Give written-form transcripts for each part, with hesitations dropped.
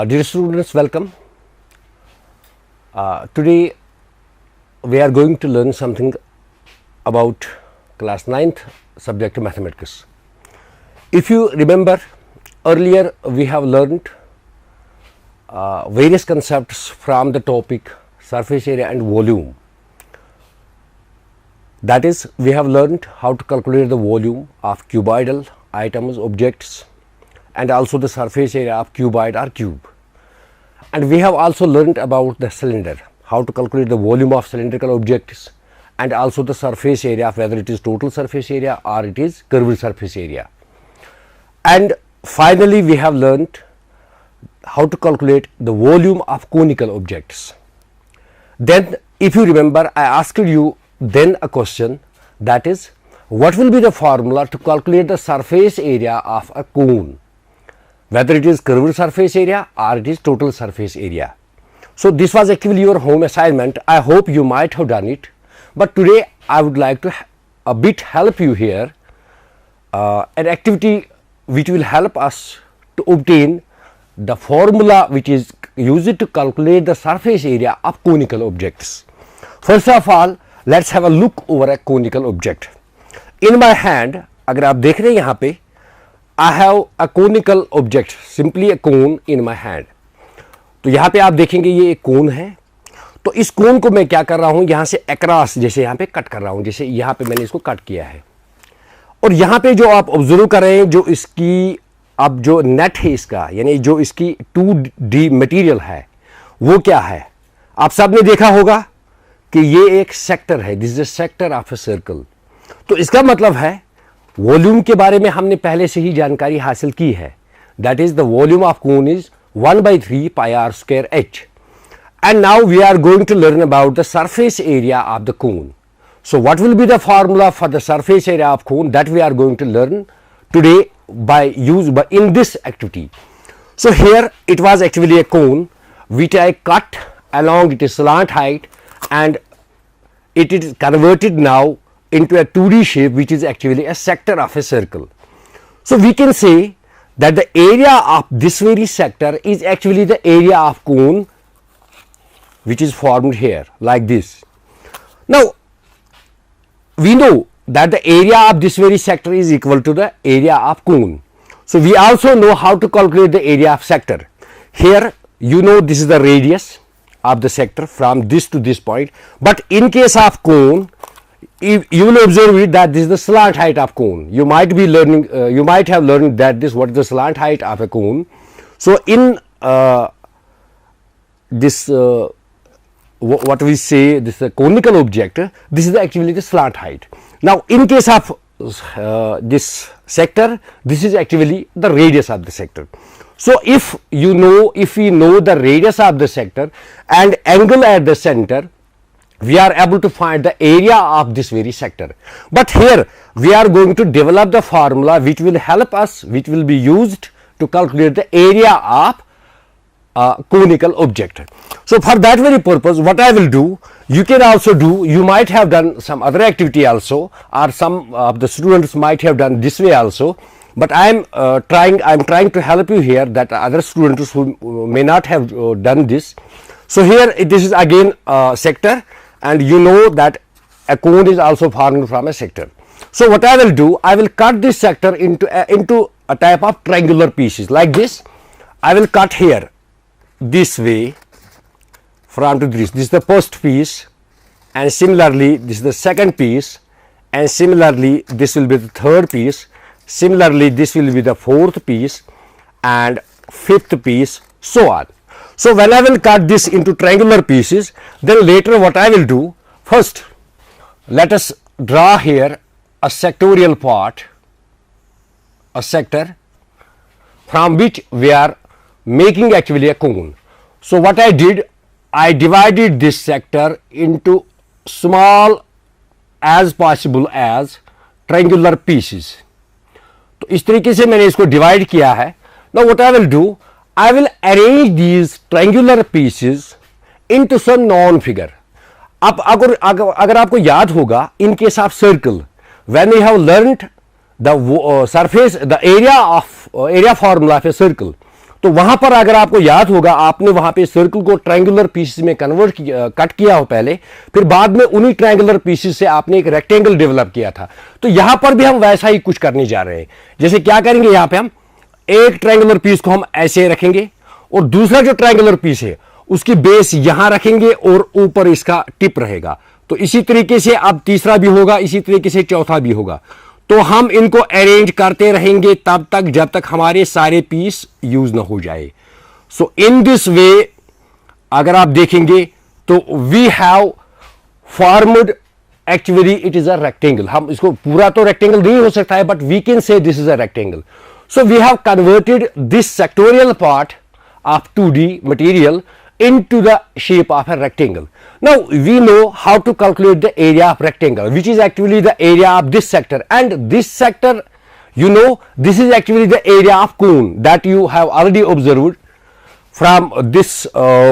Dear students, welcome. Today we are going to learn something about class 9th subject mathematics. If you remember, earlier we have learned various concepts from the topic surface area and volume. That is, we have learned how to calculate the volume of cuboidal items, objects, and also the surface area of cuboid or cube. And we have also learned about the cylinder, how to calculate the volume of cylindrical objects, and also the surface area, whether it is total surface area or it is curved surface area. And finally, we have learned how to calculate the volume of conical objects. Then, if you remember, I asked you then a question, that is, what will be the formula to calculate the surface area of a cone, whether it is curved surface area or it is total surface area. So this was actually your home assignment. I hope you might have done it, but today I would like to a bit help you here, an activity which will help us to obtain the formula which is used to calculate the surface area of conical objects. First of all, let's have a look over a conical object. In my hand, अगर आप देख रहे हैं यहाँ पे, I have a conical object, simply a cone in my hand. तो यहाँ पे आप देखेंगे ये एक कोन है. तो इस कोन को मैं क्या कर रहा हूँ, यहाँ से अक्रॉस जैसे यहाँ पे कट कर रहा हूँ, जैसे यहाँ पे मैंने इसको कट किया है. और यहाँ पे जो आप ऑब्जर्व कर रहे हैं, जो इसकी अब जो नेट है इसका, यानी जो इसकी 2D मटेरियल है, वो क्या है? आप सब ने देखा होगा कि ये एक सेक्टर है. This is a sector of a circle. तो इसका मतलब है वॉल्यूम के बारे में हमने पहले से ही जानकारी हासिल की है. That is the volume of cone is 1/3 pi r square h. And now we are going to learn about the surface area of the cone. So what will be the formula for the surface area of cone, that we are going to learn today by in this activity. So here it was actually a cone which I cut along its slant height, and it is converted now into a 2D shape which is actually a sector of a circle. So we can say that the area of this very sector is actually the area of cone which is formed here like this. Now we know that the area of this very sector is equal to the area of cone. So we also know how to calculate the area of sector. Here you know this is the radius of the sector from this to this point, but in case of cone, if you will observe it that this is the slant height of cone. You might be learning, you might have learned that this what is the slant height of a cone. So in this what we say, this conical object, this is actually the slant height. Now in case of this sector, this is actually the radius of the sector. So if we know the radius of the sector and angle at the center, we are able to find the area of this very sector. But here we are going to develop the formula which will help us, which will be used to calculate the area of conical object. So for that very purpose, what I will do, you can also do, you might have done some other activity also, or some of the students might have done this way also, but I am trying to help you here, that other students who may not have done this. So here this is again a sector, and you know that a cone is also formed from a sector. So what I will do, I will cut this sector into a type of triangular pieces like this. I will cut here this way from to this. This is the first piece, and similarly this is the second piece, and similarly this will be the third piece, similarly this will be the fourth piece and fifth piece, so on. So when I will cut this into triangular pieces, then later what I will do, first let us draw here a sectorial part, a sector from which we are making actually a cone. So what I did, I divided this sector into small as possible as triangular pieces. तो इस तरीके से मैंने इसको divide किया है. Now what I will do, I will arrange these triangular pieces into some known figure. अब अगर आपको याद होगा, in case of circle, when we have learnt the surface, the area formula of a circle, तो वहां पर अगर आपको याद होगा, आपने वहां पे सर्कल को ट्रायंगुलर पीसेस में कन्वर्ट किया, कट किया हो पहले, फिर बाद में उन्हीं ट्रायंगुलर पीसेस से आपने एक रेक्टेंगल डेवलप किया था। तो यहां पर भी हम वैसा ही कुछ करने जा रहे हैं। जैसे क्या करेंगे, यहां पे हम एक ट्रायंगुलर पीस को हम ऐसे रखेंगे और दूसरा जो ट्रायंगुलर पीस है उसकी बेस यहां रखेंगे और ऊपर इसका टिप रहेगा। तो इसी तरीके से अब तीसरा भी होगा, इसी तरीके से चौथा भी होगा। तो हम इनको अरेंज करते रहेंगे तब तक जब तक हमारे सारे पीस यूज ना हो जाए। सो इन दिस वे अगर आप देखेंगे तो we have formed, actually it is a rectangle. हम इसको पूरा तो रेक्टेंगल नहीं हो सकता है, but we can say this is a rectangle. So we have converted this sectorial part of 2D material into the shape of a rectangle. Now we know how to calculate the area of rectangle, which is actually the area of this sector, and this sector, you know, this is actually the area of cone that you have already observed from this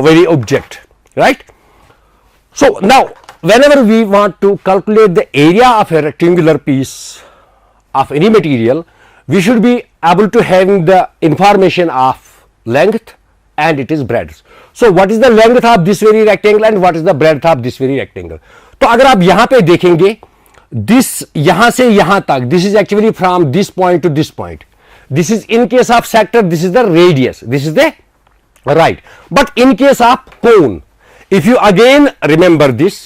very object, right? So now whenever we want to calculate the area of a rectangular piece of any material, we should be able to have the information of length and it is breadth. So what is the length of this very rectangle and what is the breadth of this very rectangle? तो अगर आप यहां पे देखेंगे, this यहां से यहां तक, this is actually from this point to this point. This is in case of sector, this is the radius, this is the right. But in case of cone, if you again remember this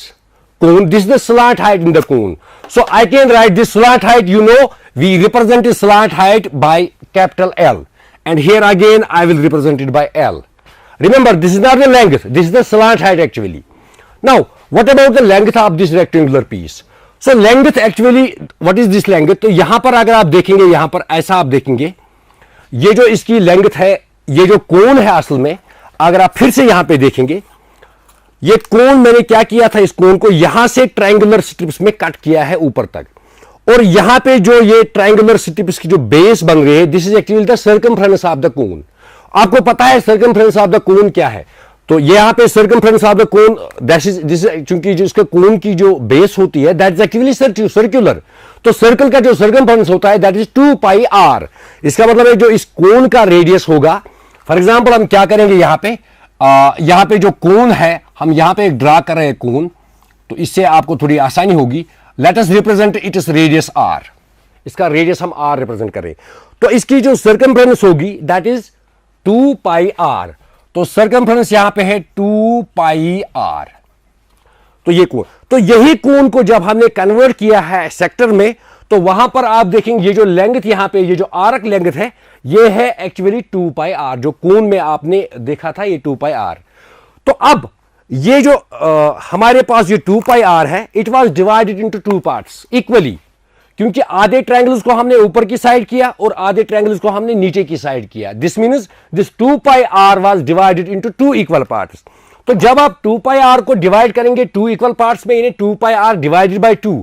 cone, this is the slant height in the cone. So I can write this slant height, you know, we represent the slant height by capital L. And here again I will represent it by L. Remember, this is not the length, this is the slant height actually. Now what about the length of this rectangular piece? So length actually, what is this length? तो यहां पर अगर आप देखेंगे, यहां पर ऐसा आप देखेंगे, ये जो इसकी लेंथ है, ये जो कोण है असल में, अगर आप फिर से यहां पे देखेंगे, ये कोण मैंने क्या किया था, इस कोण को यहां से ट्रायंगुलर स्ट्रिप्स में कट किया है ऊपर तक, और यहां पे जो ये ट्रायंगुलर स्ट्रिप्स की जो बेस बन रही है, this is actually the circumference of the कोन। आपको पता है सर्कमफ्रेंस ऑफ द कोन क्या है? तो यहां पे circumference of the cone, this चूंकि जो इसके कोन की जो बेस होती है दैट इज एक्चुअली सर्कुलर। तो सर्कल का जो सर्कमफ्रेंस होता है दैट इज 2 पाई आर। इसका मतलब है जो इस कोन का रेडियस होगा, फॉर एग्जांपल हम क्या करेंगे, यहां पे जो कोन है, हम यहां पे एक ड्रा कर रहे हैं कोन, तो इससे आपको थोड़ी आसानी होगी। Let us represent it is radius r, इसका रेडियस हम आर रिप्रेजेंट कर रहे हैं। तो इसकी जो सर्कमफ्रेंस होगी दैट इज 2 पाई आर। तो सर्कमफ्रेंस यहां पे है 2 पाई आर। तो ये कोण, तो यही कोण को जब हमने कन्वर्ट किया है सेक्टर में, तो वहां पर आप देखेंगे ये जो लेंथ यहां पे, ये जो आर्क लेंथ है, ये है एक्चुअली 2 पाई आर। जो कोण में आपने देखा था ये 2 पाई आर। तो अब ये जो हमारे पास ये 2 पाई आर है, it was divided into 2 parts equally, क्योंकि आधे ट्रायंगल्स को हमने ऊपर की साइड किया और आधे ट्रायंगल्स को हमने नीचे की साइड किया। This means this 2 pi r was divided into 2 equal parts. तो जब आप 2 पाई आर को डिवाइड करेंगे 2 इक्वल पार्ट्स में, यानी 2 पाई आर डिवाइडेड बाय 2,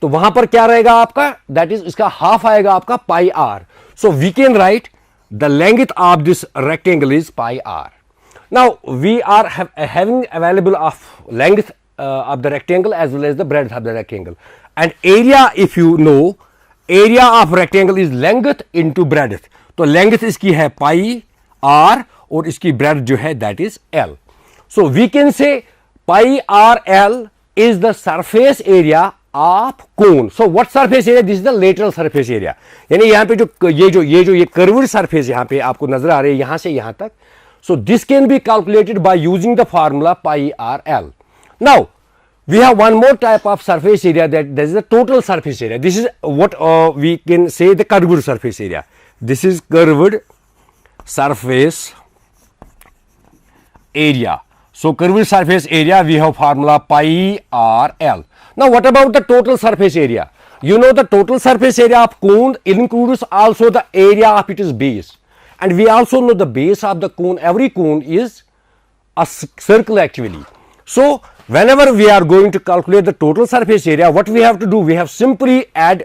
तो वहां पर क्या रहेगा आपका, दैट इज इसका हाफ आएगा आपका pi R. So we can write the length of this rectangle is pi R. Now we are having available of length of the rectangle as well as the breadth of the rectangle, and area, if you know, area of rectangle is length into breadth. तो length इसकी है पाई r और इसकी breadth जो है that is l. So we can say pi r l is the surface area of cone. So what surface area? This is the lateral surface area. यानी यहाँ पे जो ये curved surface यहाँ पे आपको नजर आ रही है यहाँ से यहाँ तक. So this can be calculated by using the formula pi r l. Now we have one more type of surface area, that is the total surface area. This is what we can say the curved surface area. This is curved surface area. So curved surface area we have formula pi r l. Now what about the total surface area? You know the total surface area of cone includes also the area of its base. And we also know the base of the cone, every cone is a circle actually. So whenever we are going to calculate the total surface area, what we have to do, we have simply add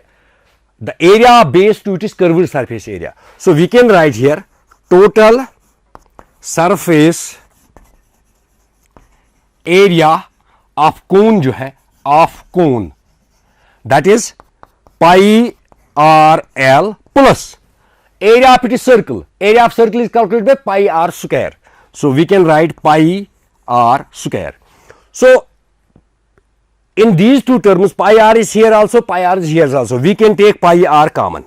the area of base to its curved surface area. So we can write here total surface area of cone जो है, of cone, that is pi r l plus area of it is circle. Area of circle is calculated by pi r square. So we can write pi r square. So in these two terms, pi r is here also, pi r is here also. We can take pi r common.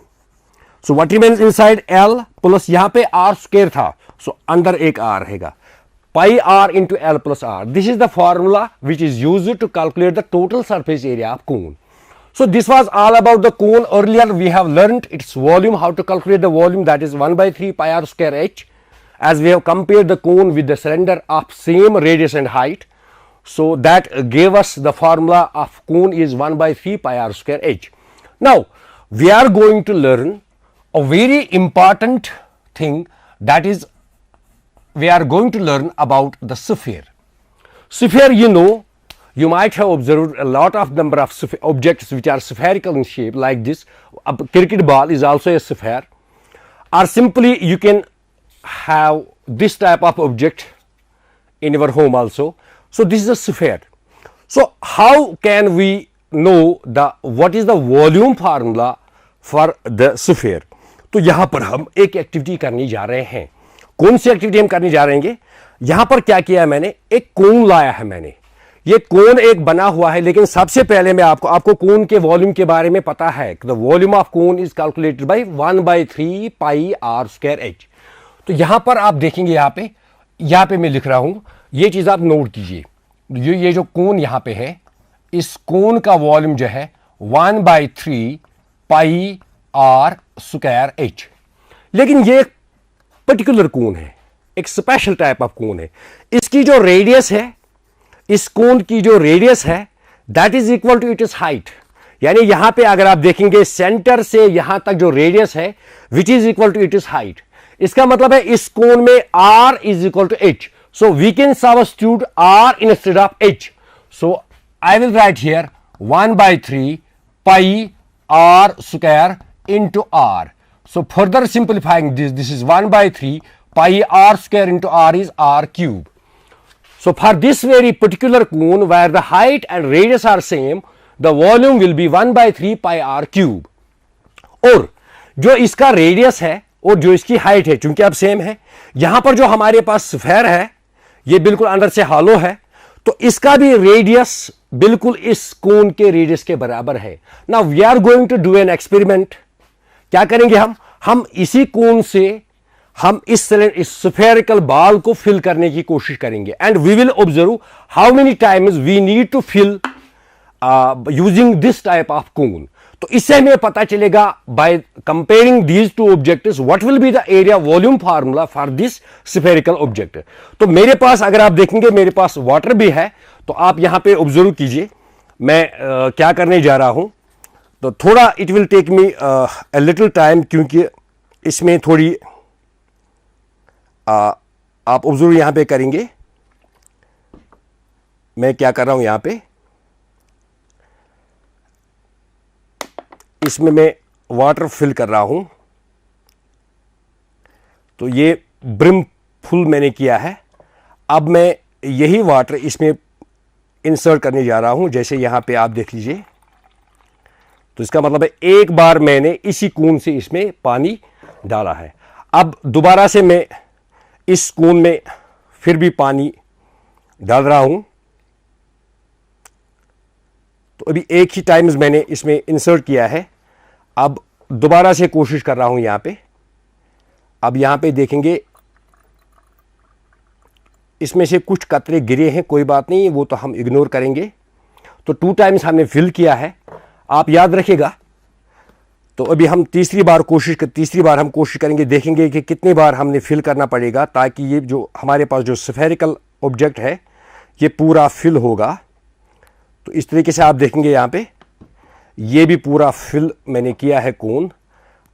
So what remains inside L plus यहाँ पे r square था, so अंदर एक r रहेगा. Pi r into L plus r. This is the formula which is used to calculate the total surface area of cone. So this was all about the cone. Earlier we have learned its volume, how to calculate the volume, that is 1 by 3 pi r square h, as we have compared the cone with the cylinder of same radius and height. So that gave us the formula of cone is 1 by 3 pi r square h. Now we are going to learn a very important thing, that is we are going to learn about the sphere. Sphere, you know, you might have observed a lot of number of objects which are spherical in shape like this. A cricket ball is also a sphere, or simply you can have this type of object in your home also. So this is a sphere. So how can we know what is the volume formula for the sphere? तो यहाँ पर हम एक activity करने जा रहे हैं. कौन सी एक्टिविटी हम करने जा रहे हैं? यहाँ पर क्या किया है मैंने, एक कोन लाया है मैंने. ये कोन एक बना हुआ है, लेकिन सबसे पहले मैं आपको कोन के वॉल्यूम के बारे में पता है. The volume of cone is calculated by 1 by 3 pi r square h. तो यहां पर आप देखेंगे, यहां पे मैं लिख रहा हूं, ये चीज आप नोट कीजिए. ये जो कोन यहां पे है, इस कोन का वॉल्यूम जो है 1 by 3 pi r square h. लेकिन ये एक पर्टिकुलर कोन है, एक स्पेशल टाइप ऑफ कोन है. इसकी जो रेडियस है, इस कोन की जो रेडियस है, that is equal to its height. यानी यहां पे अगर आप देखेंगे सेंटर से यहां तक जो रेडियस है, which is equal to its height. इसका मतलब है इस कोन में r is equal to h. So we can substitute r instead of h. So I will write here 1 by 3 pi r square into r. So further simplifying this is 1 by 3 pi r square into r is r cube. So for this very particular cone where the height and radius are same, the volume will be 1 by 3 pi r cube. और जो इसका radius है और जो इसकी height है, चूंकि अब सेम है, यहां पर जो हमारे पास स्फेयर है, ये बिल्कुल अंदर से हॉलो है, तो इसका भी रेडियस बिल्कुल इस कोन के रेडियस के बराबर है. Now we are going to do an experiment. क्या करेंगे हम इसी कोन से हम इस स्फेरिकल बॉल को फिल करने की कोशिश करेंगे. And we will observe how many times we need to fill using this type of cone. तो इससे हमें पता चलेगा by comparing these two objects what will be the area volume formula for this spherical object. तो मेरे पास, अगर आप देखेंगे, मेरे पास वाटर भी है. तो आप यहां पे ऑब्जर्व कीजिए मैं क्या करने जा रहा हूं. तो थोड़ा it will take me a little time, क्योंकि इसमें थोड़ी आप ऑब्जर्व यहां पे करेंगे मैं क्या कर रहा हूं. यहां पे इसमें मैं वाटर फिल कर रहा हूं. तो ये ब्रिम फुल मैंने किया है. अब मैं यही वाटर इसमें इंसर्ट करने जा रहा हूं. जैसे यहां पे आप देख लीजिए, तो इसका मतलब है एक बार मैंने इसी कोन से इसमें पानी डाला है. अब दोबारा से मैं इस कोन में फिर भी पानी डाल रहा हूं. तो अभी एक ही टाइम्स मैंने इसमें इंसर्ट किया है. अब दोबारा से कोशिश कर रहा हूं यहां पे. अब यहां पे देखेंगे इसमें से कुछ कतरे गिरे हैं, कोई बात नहीं, वो तो हम इग्नोर करेंगे. तो 2 टाइम्स हमने फिल किया है, आप याद रखिएगा. तो अभी हम तीसरी बार हम कोशिश करेंगे, देखेंगे कि कितनी बार हमने फिल करना पड़ेगा, ताकि ये जो हमारे पास जो स्फेरिकल ऑब्जेक्ट है ये पूरा फिल होगा. तो इस तरीके से आप देखेंगे यहाँ पे ये भी पूरा फिल मैंने किया है कोन.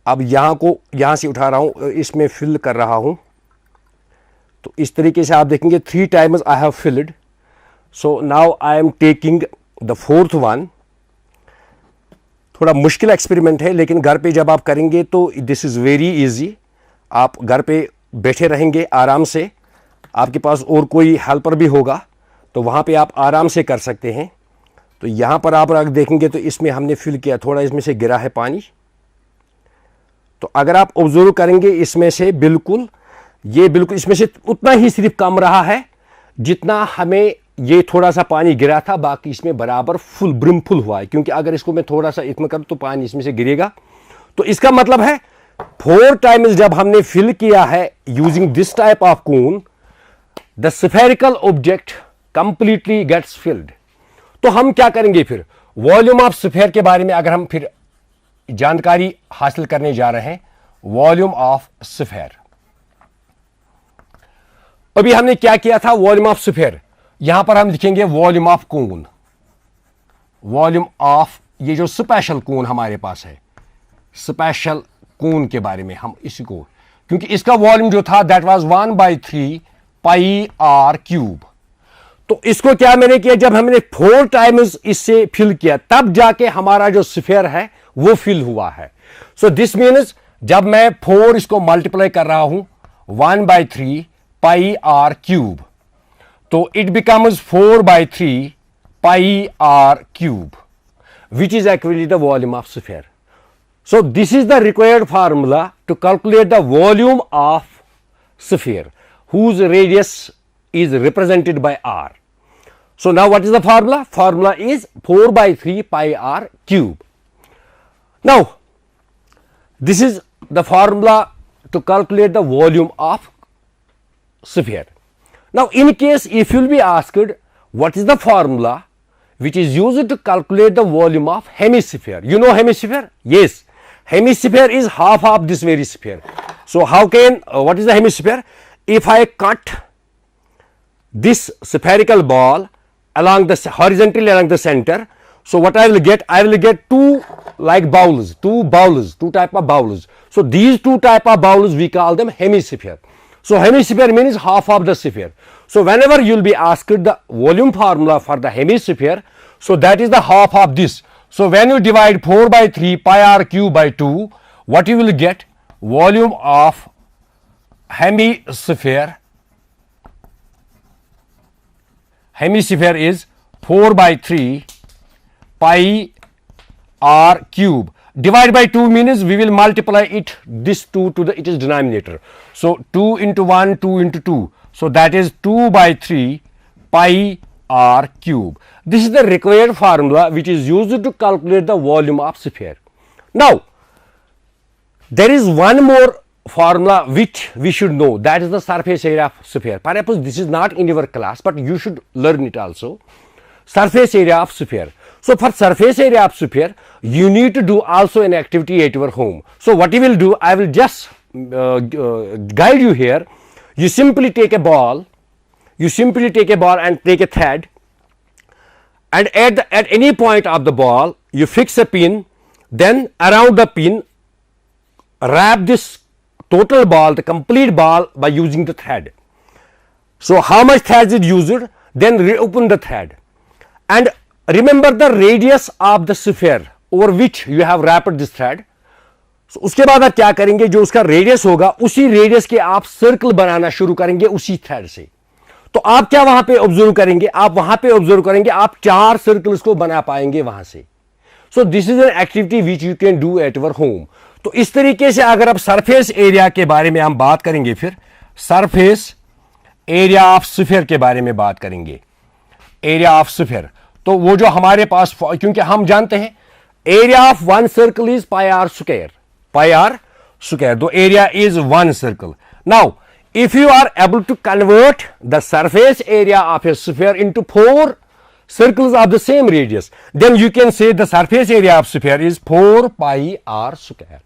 अब यहाँ से उठा रहा हूँ, इसमें फिल कर रहा हूँ. तो इस तरीके से आप देखेंगे 3 times I have filled. So now I am taking the 4th one. थोड़ा मुश्किल एक्सपेरिमेंट है, लेकिन घर पे जब आप करेंगे तो दिस इज़ वेरी इजी. आप घर पे बैठे रहेंगे आराम से, आपके पास और कोई हेल्पर भी होगा, तो वहाँ पे आप आराम से कर सकते हैं. तो यहाँ पर आप देखेंगे तो इसमें हमने फिल किया, थोड़ा इसमें से गिरा है पानी. तो अगर आप ऑब्जर्व करेंगे इसमें से बिल्कुल इसमें से उतना ही सिर्फ कम रहा है जितना हमें ये थोड़ा सा पानी गिरा था, बाकी इसमें बराबर फुल ब्रिम फुल हुआ है। क्योंकि अगर इसको मैं थोड़ा सा इसमें करूं तो पानी इसमें से गिरेगा। तो इसका मतलब है 4 टाइम्स जब हमने फिल किया है using this type of cone, the spherical object completely gets filled. तो हम क्या करेंगे फिर, वॉल्यूम ऑफ स्फेयर के बारे में अगर हम फिर जानकारी हासिल करने जा रहे हैं, वॉल्यूम ऑफ स्फेयर। अभी हमने क्या किया था, वॉल्यूम ऑफ स्फेयर, यहां पर हम लिखेंगे volume of cone, volume of ये जो स्पेशल कून हमारे पास है, स्पेशल कून के बारे में हम इसी को, क्योंकि इसका वॉल्यूम जो था that was 1/3 pi r cube. तो इसको क्या मैंने किया, जब हमने 4 टाइम्स इससे फिल किया तब जाके हमारा जो स्फीयर है वो फिल हुआ है। सो दिस मीन्स जब मैं 4 इसको मल्टीप्लाई कर रहा हूं 1/3 पाई आर क्यूब, तो it becomes 4/3 pi r cube, which is actually the volume of sphere. So this is the required formula to calculate the volume of sphere whose radius is represented by r. So now what is the formula? Formula is 4/3 pi r cube. Now this is the formula to calculate the volume of sphere. Now in case if you will be asked what is the formula which is used to calculate the volume of hemisphere. You know hemisphere? Yes. Hemisphere is half of this very sphere. So how can, what is the hemisphere? If I cut this spherical ball along the horizontally along the center, so what I will get? I will get two like bowls, two type of bowls. So these two type of bowls we call them hemisphere. So hemisphere means half of the sphere. So whenever you will be asked the volume formula for the hemisphere, so that is the half of this. So when you divide 4/3 pi r cube by 2, what you will get? Volume of hemisphere. Hemisphere is 4/3 pi r cube. Divide by 2 means we will multiply it, this 2 to the, it is denominator. So 2 into 1, 2 into 2. So that is 2/3 pi r cube. This is the required formula which is used to calculate the volume of sphere. Now there is one more formula which we should know, that is the surface area of sphere. Perhaps this is not in your class, but you should learn it also. Surface area of sphere. So for surface area of sphere, you need to do also an activity at your home. So what you will do, I will just guide you here. You simply take a ball, and take a thread, and at any point of the ball you fix a pin, then around the pin wrap this total ball, the complete ball, by using the thread. So how much thread is used, then reopen the thread and remember the radius of the sphere over which you have wrapped this thread. So उसके बाद आप क्या करेंगे, जो उसका radius होगा उसी radius के आप सर्कल बनाना शुरू करेंगे उसी थ्रेड से। तो आप क्या वहां पे ऑब्जर्व करेंगे, आप 4 सर्कल्स को बना पाएंगे वहां से। So this is an activity which you can do at your home. तो इस तरीके से अगर आप सरफेस एरिया के बारे में हम बात करेंगे, फिर सरफेस एरिया ऑफ स्फीयर के बारे में बात करेंगे, एरिया ऑफ स्फीयर। तो वो जो हमारे पास, क्योंकि हम जानते हैं area of one circle is pi r square, the area is one circle. Now if you are able to convert the surface area of a sphere into 4 circles of the same radius, then you can say the surface area of sphere is 4 pi r square.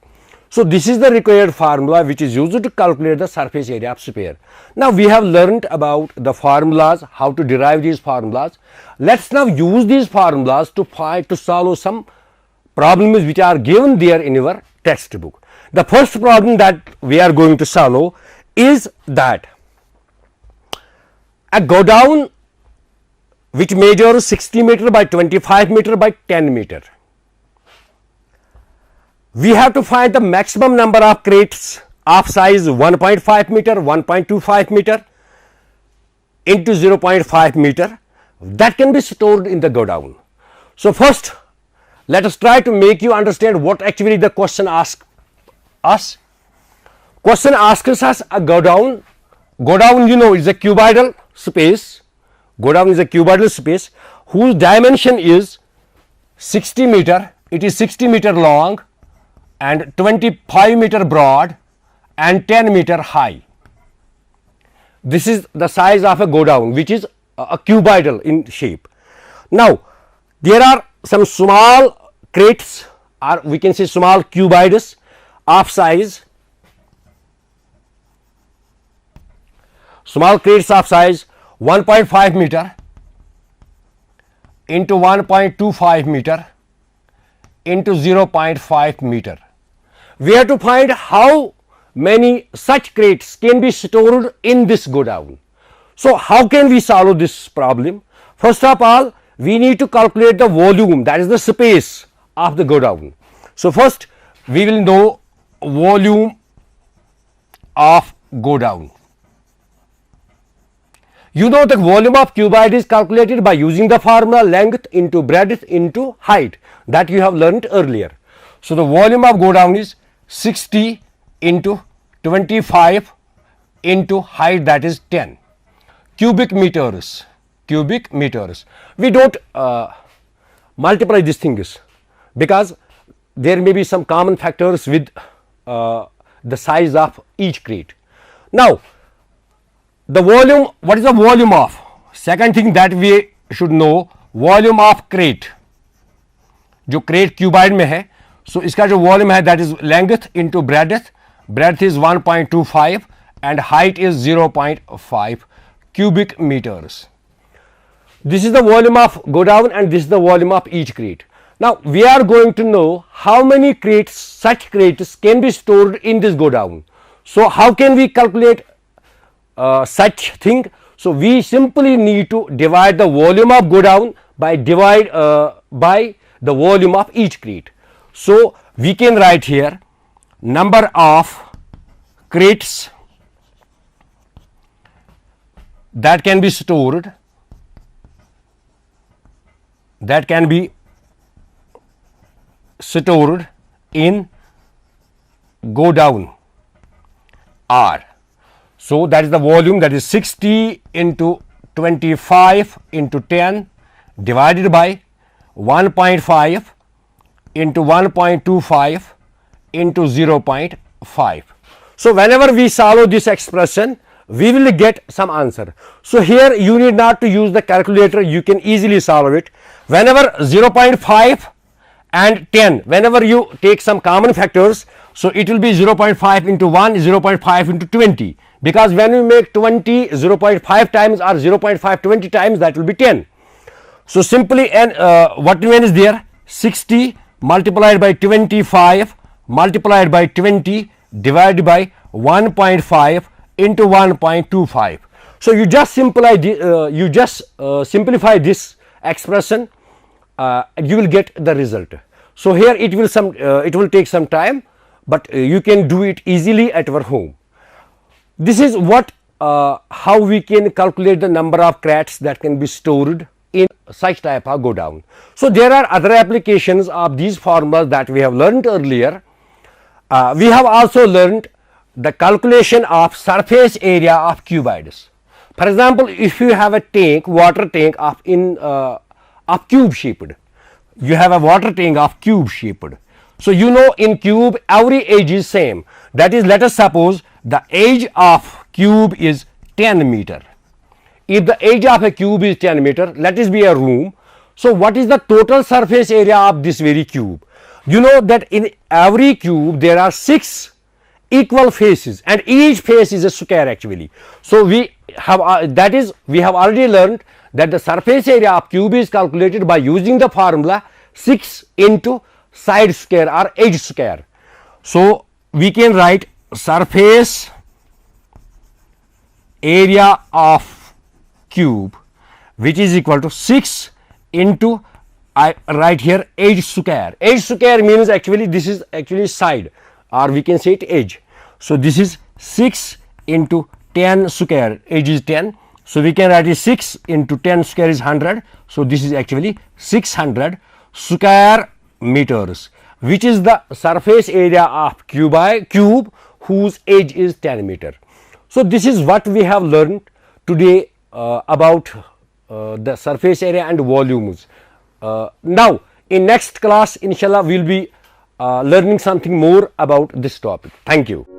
So this is the required formula which is used to calculate the surface area of sphere. Now we have learned about the formulas, how to derive these formulas. Let's now use these formulas to solve some problems which are given there in your textbook. The first problem that we are going to solve is that a godown which measures 60 meter by 25 meter by 10 meter. We have to find the maximum number of crates of size 1.5 meter, 1.25 meter into 0.5 meter that can be stored in the godown. So first let us try to make you understand what actually the question asks us. Question asks us a go down. Go down, you know, is a cuboidal space. Go down is a cuboidal space whose dimension is 60 meter. It is 60 meter long and 25 meter broad and 10 meter high. This is the size of a go down, which is a cuboidal in shape. Now, there are some small crates, or we can say small cuboids of size. Small crates of size 1.5 meter into 1.25 meter into 0.5 meter. We have to find how many such crates can be stored in this go down. So, how can we solve this problem? First of all, we need to calculate the volume, that is the space of the go down. So, first we will know volume of go down. You know the volume of cuboid is calculated by using the formula length into breadth into height that you have learnt earlier. So, the volume of go down is 60 into 25 into height, that is 10 cubic meters. Cubic meters. We don't multiply these things because there may be some common factors with the size of each crate. Now, the volume, what is the volume of? Second thing that we should know, volume of crate. जो crate cuboid में है, so इसका जो volume है that is length into breadth. Breadth is 1.25 and height is 0.5 cubic meters. This is the volume of go down and this is the volume of each crate. Now, we are going to know how many crates, such crates can be stored in this go down. So, how can we calculate such thing? So, we simply need to divide the volume of go down by by the volume of each crate. So, we can write here number of crates that can be stored, in go down R. So, that is the volume, that is 60 into 25 into 10 divided by 1.5 into 1.25 into 0.5. So, whenever we solve this expression, we will get some answer. So, here you need not to use the calculator, you can easily solve it. Whenever 0.5 and 10, whenever you take some common factors, so it will be 0.5 into 1, 0.5 into 20, because when we make 20 0.5 times or 0.5 20 times, that will be 10. So, simply, and what remains is there, 60 multiplied by 25 multiplied by 20 divided by 1.5 into 1.25. So, you just simplify this expression, you will get the result. So, here it will take some time, but you can do it easily at your home. This is what how we can calculate the number of crates that can be stored in such type of go down. So, there are other applications of these formulas that we have learned earlier. We have also learned the calculation of surface area of cuboids. For example, if you have a tank, water tank of cube shaped, you have a water tank of cube shaped. So, you know in cube every edge is same, that is, let us suppose the edge of cube is 10 meter. If the edge of a cube is 10 meter, let it be a room. So, what is the total surface area of this very cube? You know that in every cube there are 6 equal faces and each face is a square actually. So, we have we have already learned that the surface area of cube is calculated by using the formula 6 into side square or edge square. So, we can write surface area of cube which is equal to 6 into, I write here, edge square. Edge square means actually this is actually side, or we can say it edge. So, this is 6 into 10 square, edge is 10. So, we can write it 6 into 10 square is 100. So, this is actually 600 square meters. which is the surface area of cube whose edge is 10 meter. So this is what we have learned today about the surface area and volumes. Now in next class inshallah we will be learning something more about this topic. Thank you.